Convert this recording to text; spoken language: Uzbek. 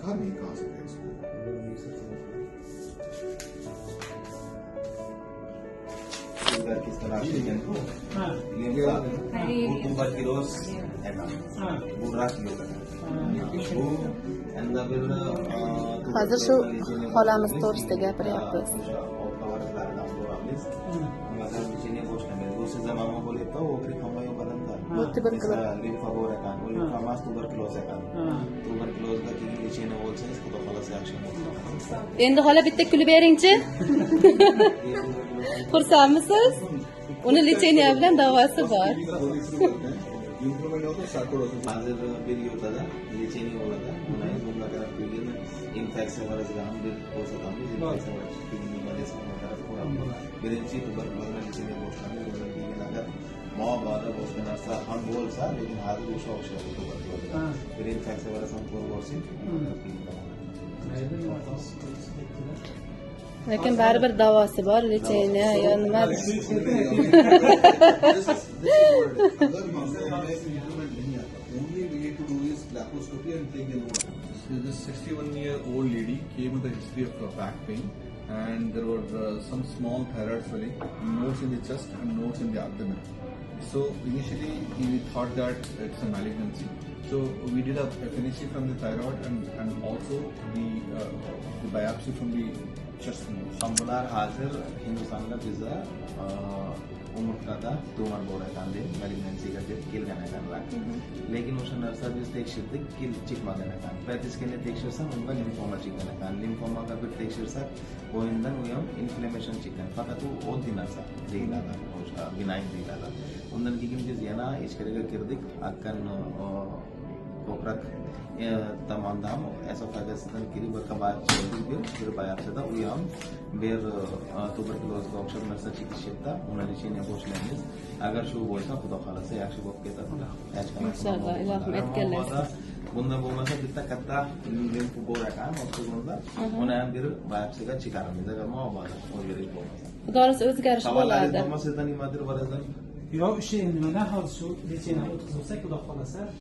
दिखा नहीं कहा सकते इसको। किस तरह से इनको ये tuberculosis burra bu endi bir hozir shu xolamiz to'g'risida gapiryapmiz. Bu endi xola bitta kulib beringchi. Xursandmisiz? Uni lecheniya bilan davosi bor. hozir bir yo'tada lecheniya bo'ladi. Buni bunga qarab kelgan infeksiya varasiga ham bir ko'rsatamiz. Infeksiya varasiga nima desam qarab ko'ramiz. Birinchi tuberkulozga lecheniya boshlanadi. Undan keyin agar muobara boshqa narsa ham bo'lsa, lekin hozir o'sha o'xshaydi tuberkulozga. Bir infeksiya varasi ham ko'rib olsin. Lekin baribir davosi bor, lecheniya yo nima. Only we need to do is laparoscopy and take the node. This 61-year-old lady came with a history of back pain, and there was some small thyroid swelling, nodes in the chest and nodes in the abdomen. So initially we thought that it's a malignancy. So we did a FNAC from the thyroid and also the biopsy from the chest nodes. Sambular hazır Hindustan'da bize umurtqada tumor bor ekandi, malignansiyaga deb kelgan ekanlar. Lekin o'sha narsa biz tekshirdik, chiqmagan ekan. PET scanni tekshirsam unga limfoma chiqqan ekan. Limfomaga bir tekshirsak, o'yindan u ham inflammation chiqqan. Faqat u oddiy narsa deyiladi, o'sha benign deyiladi. Undan keyin biz yana ichkariga kirdik, akkan ko'krak tomonda ham esophagasdan kirib bir qabat bir biopsiyada u ham bir tuberkulozga o'xshab narsa chiqishda uni lecheniya boshlaymiz. Agar shu bo'lsa, xudo xolasa yaxshi bo'lib ketadi. Inshaalloh, ilohim aytganlar. Bundan bo'lmasa bitta katta limf bor ekan, o'shanda uni ham bir biopsiyaga chiqaramiz. Agar muobara o'zgarish bo'lmasa. Xudo xolasa o'zgarish bo'ladi. Bo'lmasa nimadir ba'zan Yo, o'sha endi mana hozir shu lecheniya o'tkazilsa, xudo xolasa